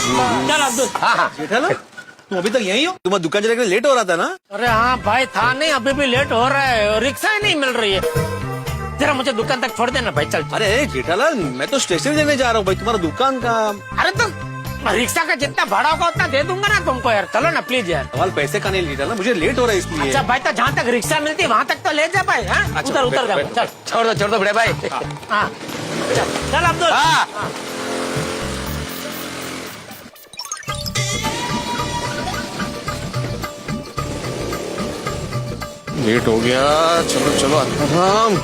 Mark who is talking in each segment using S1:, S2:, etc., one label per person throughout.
S1: चल अब्दुल।
S2: हाँ।
S3: जेठालाल, तुम अभी तक यहीं हो? तुम्हारा दुकान चले लेट हो रहा था ना?
S1: अरे हाँ भाई, था नहीं, अभी भी लेट हो रहा है, रिक्शा ही नहीं मिल रही है। जरा मुझे दुकान तक छोड़ देना भाई, चल।
S3: अरे जेठालाल, मैं तो स्टेशन लेने जा रहा हूँ भाई, तुम्हारा दुकान का।
S1: अरे तो रिक्शा का जितना भाड़ा होगा उतना दे दूंगा ना तुमको यार, चलो ना प्लीज यार।
S3: सवाल पैसे का नहीं जेठालाल, मुझे लेट हो रहा है इसलिए।
S1: अच्छा भाई, तो जहाँ तक रिक्शा मिलती है वहाँ तक तो ले जा भाई। हाँ?
S3: अच्छा,
S1: उतर जा, चल।
S2: छोड़ दो बड़े भाई।
S1: हाँ चल अब्दुल।
S2: हाँ। लेट हो गया, चलो आराम।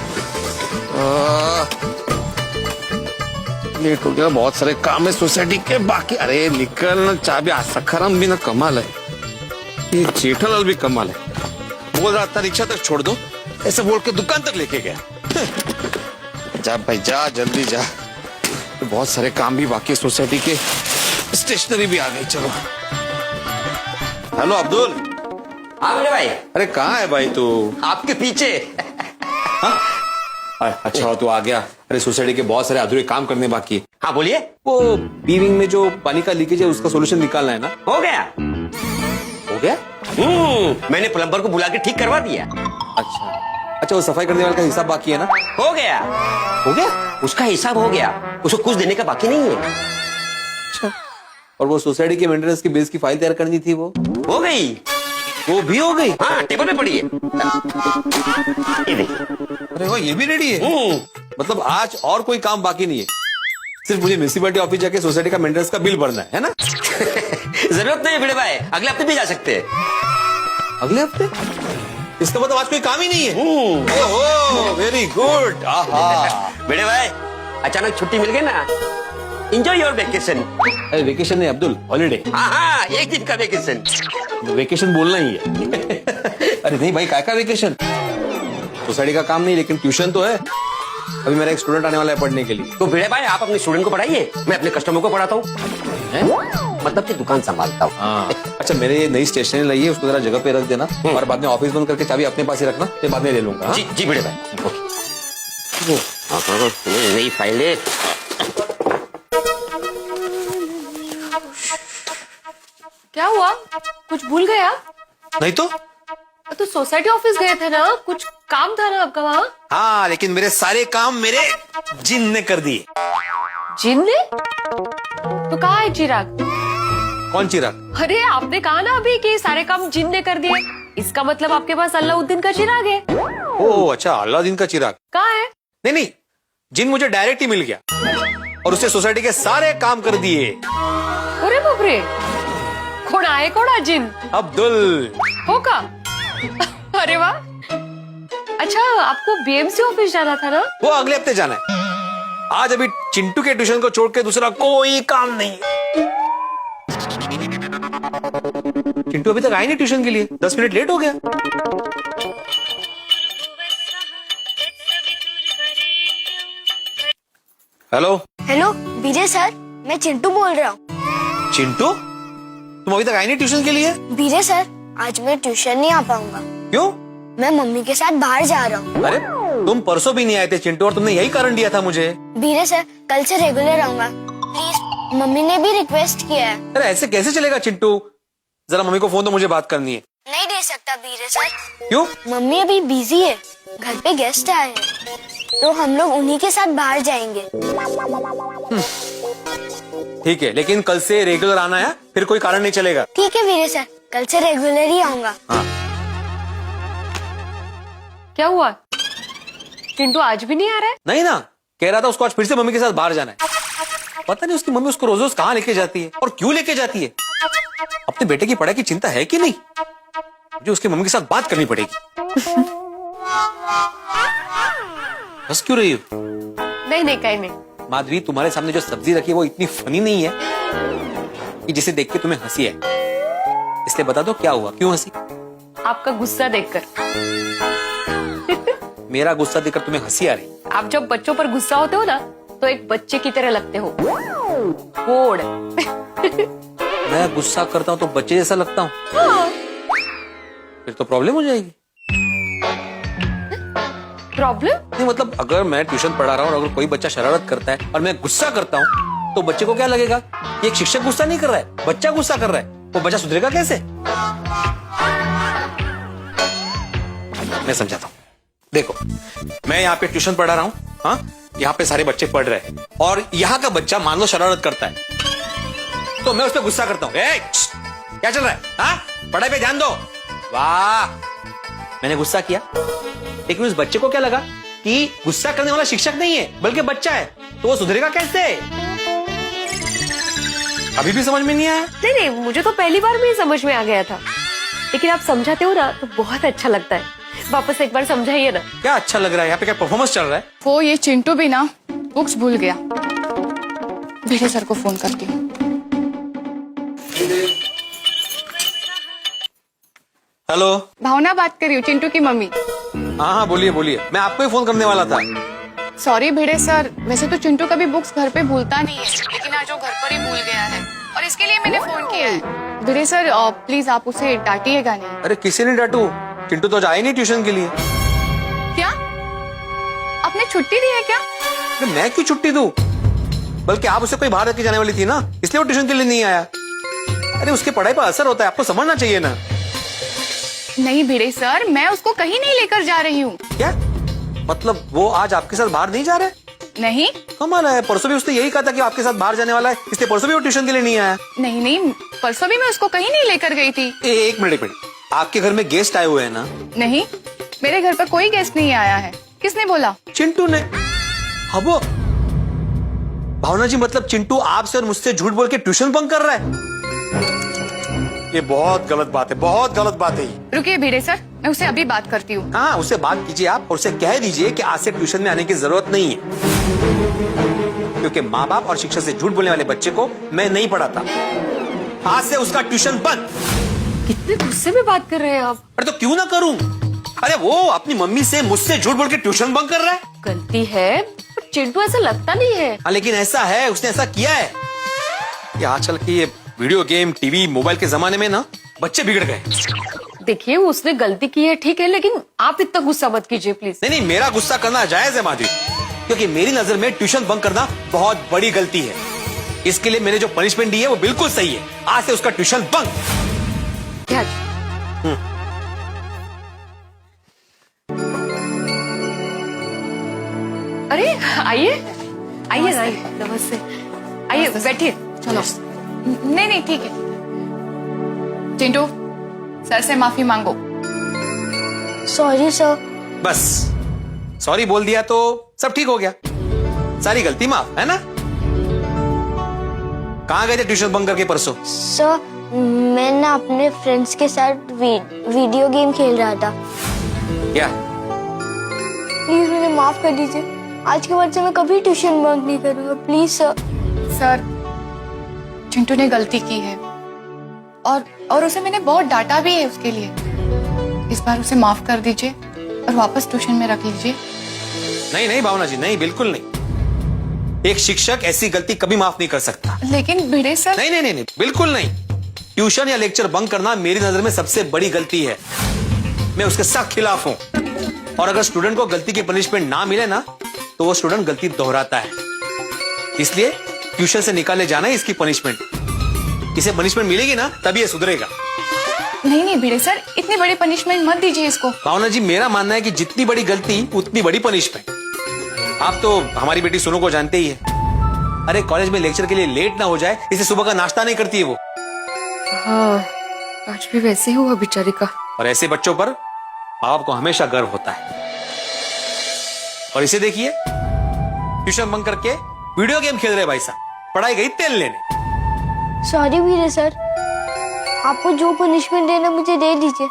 S2: लेट हो गया, बहुत सारे काम है सोसाइटी के बाकी। अरे निकल ना, चाबी सखाराम भी ना कमाल है, ये जेठालाल भी कमाल है। बोल रहा था रिक्शा तक छोड़ दो, ऐसे बोल के दुकान तक लेके गया। जा भाई जा, जल्दी जा, बहुत सारे काम भी बाकी सोसाइटी के। स्टेशनरी भी आ गई, चलो। हेलो अब्दुल।
S4: हाँ बड़े भाई,
S2: अरे कहाँ है भाई तू?
S4: आपके पीछे।
S2: अच्छा तू आ गया। अरे सोसाइटी के बहुत सारे अधूरे काम करने बाकी है।
S4: हाँ बोलिए।
S2: वो बीविंग में जो पानी का लीकेज है उसका सोल्यूशन निकालना है ना?
S4: हो गया।
S2: हो गया?
S4: मैंने प्लम्बर को बुला के ठीक करवा दिया।
S2: अच्छा वो सफाई करने वाले का हिसाब बाकी है ना?
S4: हो गया।
S2: हो गया?
S4: उसका हिसाब हो गया, उसको कुछ देने का बाकी नहीं है।
S2: अच्छा, और वो सोसाइटी के मेंटेनेंस की बिल्स की फाइल तैयार करनी थी, वो
S4: हो गई।
S2: वो भी हो गई?
S4: हाँ, टेबल पे पड़ी है। ये देखिए।
S2: अरे वो ये भी रेडी है? मतलब आज और कोई काम बाकी नहीं है, सिर्फ मुझे म्युनिसिपैलिटी ऑफिस जाके सोसाइटी का मेंटेनेंस का बिल भरना है ना?
S4: जरूरत नहीं है बड़े भाई, अगले हफ्ते भी जा सकते हैं।
S2: अगले हफ्ते? इसका मतलब आज कोई काम ही नहीं है। ओहो, वेरी गुड।
S4: बड़े भाई, अचानक छुट्टी मिल गई ना, एंजॉय योर वेकेशन।
S2: अरे वेकेशन नहीं अब्दुल, हॉलीडे।
S4: हाँ, एक दिन का वेकेशन।
S2: वेकेशन बोलना ही है। अरे नहीं भाई, काय का वेकेशन? सोसाइटी का काम नहीं, लेकिन ट्यूशन तो है। अभी मेरा एक स्टूडेंट आने वाला है पढ़ने के लिए।
S4: तो बड़े भाई, आप अपने स्टूडेंट को पढ़ाइए, मैं अपने कस्टमर को पढ़ाता हूँ, मतलब कि दुकान संभालता हूँ।
S2: अच्छा, मेरे ये नई स्टेशनरी लाई है, उसको जरा जगह पे रख देना, और बाद में ऑफिस बंद करके चाबी अपने पास ही रखना, फिर बाद में ले लूंगा। हाँ?
S4: जी बड़े भाई। ओके। नई फाइलें।
S5: क्या हुआ, कुछ भूल गया?
S3: नहीं
S5: तो सोसाइटी ऑफिस गए थे ना, कुछ काम था ना आपका वहाँ?
S3: हाँ, लेकिन मेरे सारे काम मेरे जिन ने कर दिए।
S5: जिन ने? तो कहाँ है चिराग?
S3: कौन चिराग?
S5: अरे आपने कहा ना अभी कि सारे काम जिन ने कर दिए, इसका मतलब आपके पास अल्लाउद्दीन का चिराग है।
S3: ओह अच्छा, अलाउद्दीन का चिराग।
S5: कहाँ है?
S3: नहीं, जिन मुझे डायरेक्ट ही मिल गया और उससे सोसाइटी के सारे काम कर दिए।
S5: अरे बाप रे, कौन आए कौन जिन?
S3: अब्दुल।
S5: होगा। अरे वाह। अच्छा, आपको बीएमसी ऑफिस जाना था ना?
S3: वो अगले हफ्ते जाना है। आज अभी चिंटू के ट्यूशन को छोड़ के दूसरा कोई काम नहीं। चिंटू अभी तक आई नहीं ट्यूशन के लिए, 10 मिनट लेट हो गया। हेलो
S6: हेलो विजय सर, मैं चिंटू बोल रहा हूँ।
S3: चिंटू, तुम अभी तक आई नहीं ट्यूशन के लिए?
S6: विजय सर, आज मैं ट्यूशन नहीं आ पाऊंगा।
S3: क्यों?
S6: मैं मम्मी के साथ बाहर जा रहा हूँ।
S3: अरे तुम परसों भी नहीं आए थे चिंटू, और तुमने यही कारण दिया था मुझे।
S6: विजय सर, कल से रेगुलर आऊंगा प्लीज, मम्मी ने भी रिक्वेस्ट किया है।
S3: अरे ऐसे कैसे चलेगा चिंटू, जरा मम्मी को फोन दो, मुझे बात करनी है।
S6: नहीं दे सकता विजय सर।
S3: क्यों?
S6: मम्मी अभी बिजी है, घर पे गेस्ट आए हैं, तो हम लोग उन्हीं के साथ बाहर जाएंगे।
S3: ठीक है, लेकिन कल से रेगुलर आना है, फिर कोई कारण नहीं चलेगा।
S6: ठीक है विजय सर, कल से रेगुलर ही आऊंगा।
S3: हाँ।
S5: क्या हुआ, चिंटू आज भी नहीं आ रहा है?
S3: नहीं ना, कह रहा था उसको आज फिर से मम्मी के साथ बाहर जाना है। पता नहीं उसकी मम्मी उसको रोज रोज कहाँ लेके जाती है और क्यों लेके जाती है। अपने बेटे की पढ़ाई की चिंता है कि नहीं? मुझे उसकी मम्मी के साथ बात करनी पड़ेगी। हंस क्यों रही हो?
S5: नहीं कहीं नहीं।
S3: माधुरी, तुम्हारे सामने जो सब्जी रखी है वो इतनी फनी नहीं है कि जिसे देख के तुम्हें हंसी है, इसलिए बता दो क्या हुआ, क्यों हंसी?
S5: आपका गुस्सा देखकर।
S3: मेरा गुस्सा देखकर तुम्हें हंसी आ रही?
S5: आप जब बच्चों पर गुस्सा होते हो ना, तो एक बच्चे की तरह लगते हो। बोर्ड।
S3: मैं गुस्सा करता हूँ तो बच्चे जैसा लगता हूँ?
S5: हाँ।
S3: फिर तो प्रॉब्लम हो जाएगी।
S5: प्रॉब्लम?
S3: नहीं मतलब, अगर मैं ट्यूशन पढ़ा रहा हूँ और अगर कोई बच्चा शरारत करता है और मैं गुस्सा करता हूँ तो बच्चे को क्या लगेगा कि एक शिक्षक गुस्सा नहीं कर रहा है, बच्चा गुस्सा कर रहा है, वो बच्चा सुधरेगा कैसे? मैं समझाता हूं। देखो, मैं यहाँ पे ट्यूशन पढ़ा रहा हूँ, हाँ, यहाँ पे सारे बच्चे पढ़ रहे हैं और यहाँ का बच्चा मान लो शरारत करता है, तो मैं उस पर गुस्सा करता हूँ, क्या चल रहा है, हाँ, पढ़ाई पे ध्यान दो। वाह, मैंने गुस्सा किया, लेकिन उस बच्चे को क्या लगा कि गुस्सा करने वाला शिक्षक नहीं है बल्कि बच्चा है, तो वो सुधरेगा कैसे? अभी भी समझ में नहीं आया?
S5: नहीं नहीं, मुझे तो पहली बार में ही समझ में आ गया था, लेकिन आप समझाते हो ना तो बहुत अच्छा लगता है। वापस एक बार समझाइए ना।
S3: क्या अच्छा लग रहा है? यहाँ पे क्या परफॉर्मेंस चल रहा है?
S7: वो ये चिंटू भी ना बुक्स भूल गया। भिड़े सर को फोन करती हूँ।
S3: हेलो,
S7: भावना बात कर रही हूँ, चिंटू की मम्मी।
S3: हाँ हाँ, बोलिए बोलिए, मैं आपको ही फोन करने वाला था।
S7: सॉरी भिड़े सर, वैसे तो चिंटू कभी बुक्स घर पे भूलता नहीं है, लेकिन आज वो घर पर ही भूल गया है और इसके लिए मैंने फोन किया है। भिड़े सर प्लीज आप उसे डांटिएगा नहीं।
S3: अरे किसी ने डांटू, चिंटू तो जाए नहीं ट्यूशन के लिए।
S7: क्या आपने छुट्टी दी है क्या?
S3: अरे मैं क्यों छुट्टी दूं? बल्कि आप उसे कोई बाहर रख के जाने वाली थी ना, इसलिए वो ट्यूशन के लिए नहीं आया। अरे उसके पढ़ाई पर असर होता है, आपको समझना चाहिए ना।
S7: नहीं भिड़े सर, मैं उसको कहीं नहीं लेकर जा रही हूँ।
S3: क्या मतलब, वो आज आपके साथ बाहर नहीं जा रहा है?
S7: नहीं
S3: कमाल है, परसों भी उसने यही कहा था कि आपके साथ बाहर जाने वाला है, इसलिए परसों भी वो ट्यूशन के लिए नहीं आया।
S7: नहीं नहीं, परसों भी मैं उसको कहीं नहीं लेकर गई थी।
S3: एक मिनट, आपके घर में गेस्ट आए हुए हैं ना?
S7: नहीं, मेरे घर पर कोई गेस्ट नहीं आया है। किसने बोला?
S3: चिंटू ने। अब भावना जी, मतलब चिंटू आपसे और मुझसे झूठ बोल के ट्यूशन बंक कर रहा है? ये बहुत गलत बात है, बहुत गलत बात है।
S7: रुकिए भिड़े सर, मैं उसे अभी बात करती हूँ।
S3: हाँ, उससे बात कीजिए आप और उसे कह दीजिए कि आज से ट्यूशन में आने की जरूरत नहीं है, क्योंकि माँ बाप और शिक्षक से झूठ बोलने वाले बच्चे को मैं नहीं पढ़ाता। आज से उसका ट्यूशन बंद।
S5: कितने गुस्से में बात कर रहे हैं आप।
S3: अरे तो क्यों ना करूं? अरे वो अपनी मम्मी से मुझसे झूठ बोल के ट्यूशन बंक कर रहा है।
S5: गलती है, पर चिंटू ऐसा लगता नहीं है।
S3: हाँ, लेकिन ऐसा है, उसने ऐसा किया है। ये आजकल की ये वीडियो गेम, टीवी, मोबाइल के जमाने में ना बच्चे बिगड़ गए।
S5: देखिए, उसने गलती की है ठीक है, लेकिन आप इतना गुस्सा मत कीजिए प्लीज।
S3: नहीं नहीं, मेरा गुस्सा करना जायज है माधुरी, क्योंकि मेरी नजर में ट्यूशन बंक करना बहुत बड़ी गलती है। इसके लिए मैंने जो पनिशमेंट दी है वो बिल्कुल सही है। आज से उसका ट्यूशन बंक।
S5: क्या? अरे आइए आइए, नमस्ते, आइए बैठिए।
S7: चलो। नहीं नहीं ठीक है। चिंटू, सर से माफी मांगो।
S6: Sorry sir.
S3: बस सॉरी बोल दिया तो सब ठीक हो गया, सारी गलती माफ है ना? कहाँ गए थे ट्यूशन बंक करके परसों?
S6: सर, मैं ना अपने फ्रेंड्स के साथ वीडियो गेम खेल रहा था।
S3: क्या?
S6: प्लीज मुझे माफ कर दीजिए। आज के बाद से मैं कभी ट्यूशन बंक नहीं करूंगा, प्लीज सर।
S7: सर, चिंटू ने गलती की है और उसे मैंने बहुत डांटा भी है उसके लिए। इस बार उसे माफ कर दीजिए और वापस ट्यूशन में रख लीजिए।
S3: नहीं नहीं भावना जी, नहीं, बिल्कुल नहीं। एक शिक्षक ऐसी गलती कभी माफ नहीं कर सकता।
S7: लेकिन भिड़े सर।
S3: नहीं नहीं नहीं नहीं, बिल्कुल नहीं। ट्यूशन या लेक्चर बंक करना मेरी नजर में सबसे बड़ी गलती है। मैं उसके सख्त खिलाफ हूं, और अगर स्टूडेंट को गलती की पनिशमेंट ना मिले ना, तो वो स्टूडेंट गलती दोहराता है। इसलिए ट्यूशन से निकाले जाना है इसकी पनिशमेंट। इसे पनिशमेंट मिलेगी ना, तभी ये सुधरेगा।
S7: नहीं नहीं भिड़े सर, इतनी बड़ी पनिशमेंट मत दीजिए इसको।
S3: भावना जी, मेरा मानना है कि जितनी बड़ी गलती उतनी बड़ी पनिशमेंट। आप तो हमारी बेटी सोनू को जानते ही है। अरे कॉलेज में लेक्चर के लिए लेट ना हो जाए, इसे सुबह का नाश्ता नहीं करती है वो।
S5: हाँ, आज भी वैसे ही हुआ बेचारी का।
S3: और ऐसे बच्चों पर माँ बाप को हमेशा गर्व होता है। और इसे देखिए, ट्यूशन बंक करके वीडियो गेम खेल रहे भाई साहब, पढ़ाई गई तेल लेने।
S6: सॉरी वीरे सर, आपको जो पनिशमेंट देना मुझे दे दीजिए,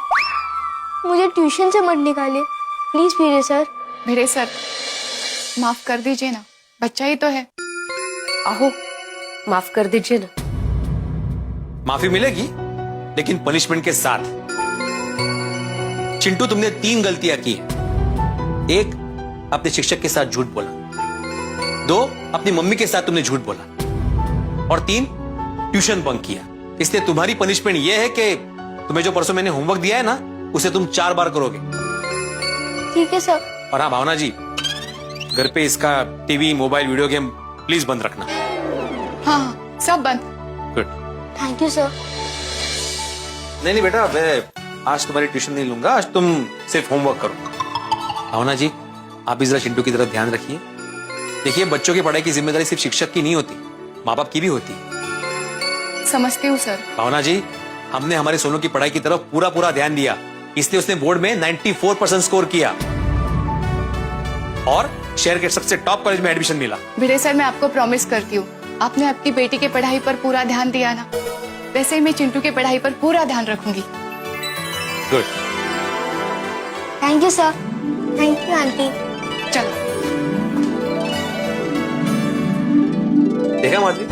S6: मुझे ट्यूशन से मत निकालिए please Veere sir.
S7: Bhide sir, माफ कर दीजिए ना, बच्चा ही तो है।
S5: आहो, माफ कर दीजिए ना।
S3: माफी मिलेगी, लेकिन पनिशमेंट के साथ। चिंटू, तुमने 3 गलतियां की। 1, अपने शिक्षक के साथ झूठ बोला। 2, अपनी मम्मी के साथ तुमने झूठ बोला। और 3, ट्यूशन बंक किया। इसलिए तुम्हारी पनिशमेंट यह है कि तुम्हें जो परसों मैंने होमवर्क दिया है ना, उसे तुम 4 बार करोगे।
S6: ठीक है सर।
S3: और हाँ भावना जी, घर पे इसका TV, mobile, video game please बंद रखना।
S7: सब बंद।
S3: गुड।
S6: Thank you sir.
S3: नहीं बेटा, मैं आज तुम्हारी ट्यूशन नहीं लूंगा, आज तुम सिर्फ होमवर्क करो। भावना जी, आप भी जरा चिंटू की तरफ ध्यान रखिए। देखिए, बच्चों की पढ़ाई की जिम्मेदारी सिर्फ शिक्षक की नहीं होती, माँ बाप की भी होती है।
S7: समझती हूँ सर।
S3: भावना जी, हमने हमारे सोनू की पढ़ाई की तरफ पूरा ध्यान दिया, इसलिए उसने बोर्ड में 94% स्कोर किया और शहर के सबसे टॉप कॉलेज में एडमिशन मिला।
S7: भिड़े सर, मैं आपको प्रॉमिस करती हूँ, आपने आपकी बेटी की पढ़ाई पर पूरा ध्यान दिया ना, वैसे ही मैं चिंटू की पढ़ाई पर पूरा ध्यान रखूंगी।
S3: Good.
S6: Thank you sir. Thank you aunty.
S7: चलो।
S3: देखा माधवी,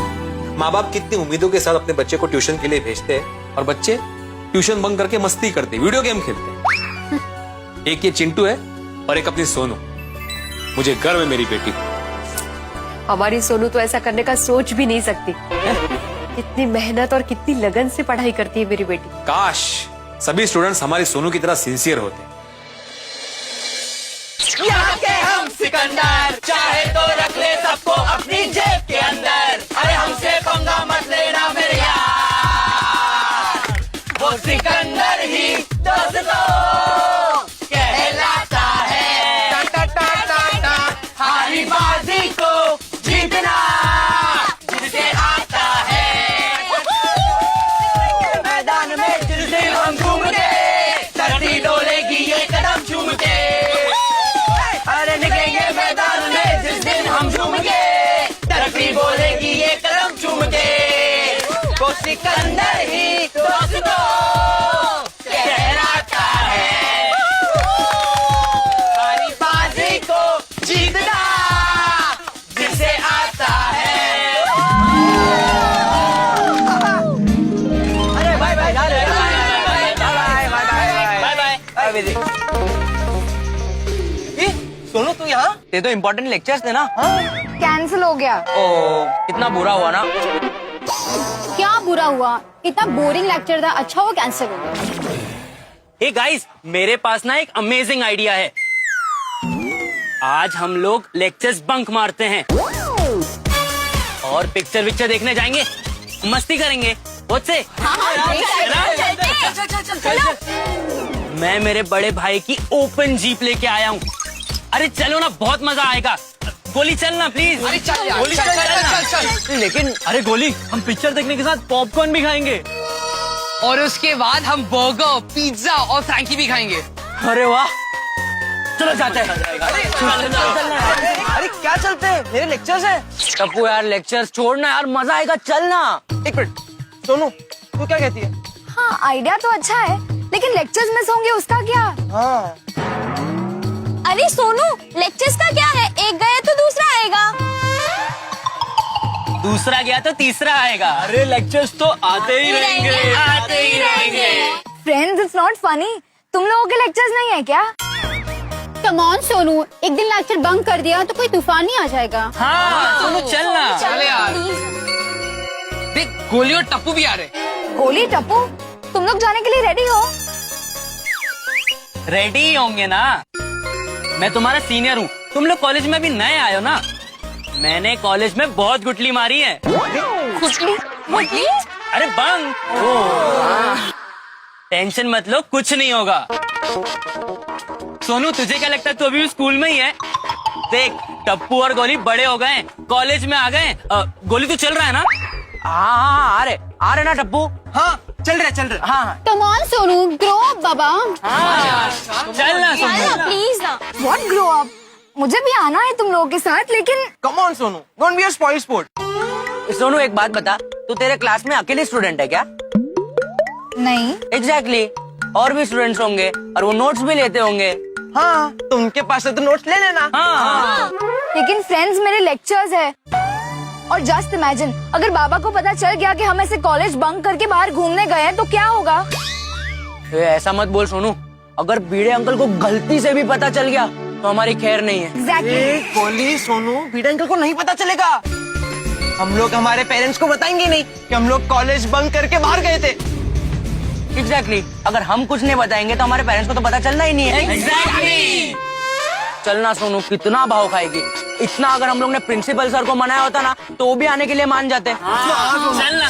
S3: माँ बाप कितनी उम्मीदों के साथ अपने बच्चे को ट्यूशन के लिए भेजते हैं और बच्चे ट्यूशन बंक करके मस्ती करते, वीडियो गेम खेलते हैं। एक ये चिंटू है और एक अपनी सोनू। मुझे गर्व है मेरी बेटी को।
S5: हमारी सोनू तो ऐसा करने का सोच भी नहीं सकती। कितनी मेहनत और कितनी लगन से पढ़ाई करती है मेरी बेटी।
S3: काश सभी स्टूडेंट्स हमारी सोनू की तरह सिंसियर होते।
S1: यहाँ के हम सिकंदर, चाहे तो रख ले सबको अपनी जेब के अंदर। अरे हमसे पंगा मत लेना मेरे यार, वो सिकंदर ही दोस्तों कहलाता है। टा टा टा टा, हारी बाजी को जीतना जिसे आता है। मैदान में जिस दिन हम घूम के, धरती डोलेगी ये कदम चूम के। अरे निकलेंगे मैदान में जिस दिन हम झूम के, धरती बोलेगी ये कदम चूम के। वो सिकंदर ही दोस्तों कहलाता है। सारी बाजी को जीतना जिसे आता है। अरे bye bye bye bye.
S8: Sonu तू यहाँ? ते तो इम्पोर्टेंट लेक्चर्स थे ना।
S6: कैंसिल हो गया।
S8: ओ, कितना बुरा हुआ ना।
S6: क्या बुरा हुआ? इतना बोरिंग लेक्चर था, अच्छा वो कैंसिल हो गया।
S8: हे गाइस, मेरे पास ना एक अमेजिंग आइडिया है। आज हम लोग लेक्चर्स बंक मारते हैं और पिक्चर देखने जाएंगे, मस्ती करेंगे। बहुत से मैं मेरे बड़े भाई की ओपन जीप लेके आया हूँ। अरे चलो ना, बहुत मजा आएगा। गोली चलना प्लीज।
S1: अरे चल यार, गोली चल।
S8: लेकिन अरे गोली, हम पिक्चर देखने के साथ पॉपकॉर्न भी खाएंगे
S9: और उसके बाद हम बर्गर, पिज्जा और फ्रैंकी भी खाएंगे।
S8: अरे वाह, चलो जाते हैं।
S9: अरे क्या चलते हैं, मेरे लेक्चर्स हैं।
S8: टप्पू यार, लेक्चर्स छोड़ना यार, मजा आएगा, चलना।
S9: एक मिनट, सोनू तू क्या कहती है?
S6: हाँ, आइडिया तो अच्छा है, लेकिन लेक्चर्स मिस होंगे उसका क्या?
S9: हाँ।
S6: अरे सोनू, लेक्चर्स का क्या है? एक गया तो दूसरा आएगा।
S8: दूसरा गया तो तीसरा आएगा। अरे लेक्चर्स तो आते ही रहेंगे, आते ही रहेंगे।
S6: Friends, it's not funny. तुम लोगों के लेक्चर्स नहीं है क्या?
S10: कम ऑन सोनू, एक दिन लेक्चर बंक कर दिया तो कोई तूफान नहीं आ जाएगा।
S8: हाँ, सोनू चलना।
S9: चले यार। देख, गोली और टप्पू भी आ रहे।
S6: गोली, टप्पू, तुम लोग जाने के लिए रेडी हो?
S8: रेडी ही होंगे ना, मैं तुम्हारा सीनियर हूँ। तुम लोग कॉलेज में भी नए आए हो ना। मैंने कॉलेज में बहुत गुटली मारी है।
S6: गुटली?
S8: अरे बंक। टेंशन मत लो, कुछ नहीं होगा। सोनू, तुझे क्या लगता है तू अभी भी स्कूल में ही है? देख, टप्पू और गोली बड़े हो गए, कॉलेज में आ गए। गोली तू चल रहा है ना? हाँ, आ रहे ना टप्पू?
S9: हाँ, चल रहे। हाँ।
S10: Come on Sonu, grow up बाबा।
S8: चलना सोनू,
S6: प्लीज ना। What grow up? मुझे भी आना है तुम लोगों के साथ, लेकिन
S9: come on Sonu, don't be a spoil sport.
S8: Sonu एक बात बता, तू तेरे क्लास में अकेले स्टूडेंट है क्या?
S6: नहीं।
S8: एग्जैक्टली, और भी स्टूडेंट्स होंगे और वो नोट्स भी लेते होंगे।
S9: हाँ, तो उनके पास से तो नोट्स ले लेना।
S8: हाँ।
S6: लेकिन फ्रेंड्स, मेरे लेक्चर्स है। और जस्ट इमेजिन, अगर बाबा को पता चल गया कि हम ऐसे कॉलेज बंक करके बाहर घूमने गए हैं तो क्या होगा?
S8: ऐसा मत बोल सोनू, अगर बीड़े अंकल को गलती से भी पता चल गया तो हमारी खैर नहीं है।
S6: Exactly.
S9: गोली, सोनू, बीड़े अंकल को नहीं पता चलेगा। हम लोग हमारे पेरेंट्स को बताएंगे नहीं कि हम लोग कॉलेज बंक करके बाहर गए थे।
S8: एग्जैक्टली, अगर हम कुछ नहीं बताएंगे तो हमारे पेरेंट्स को तो पता चलना ही नहीं है।
S1: एग्जैक्टली।
S8: चलना सोनू, कितना भाव खाएगी। इतना अगर हम लोग ने प्रिंसिपल सर को मनाया होता ना तो वो भी आने के लिए मान जाते।
S1: चलना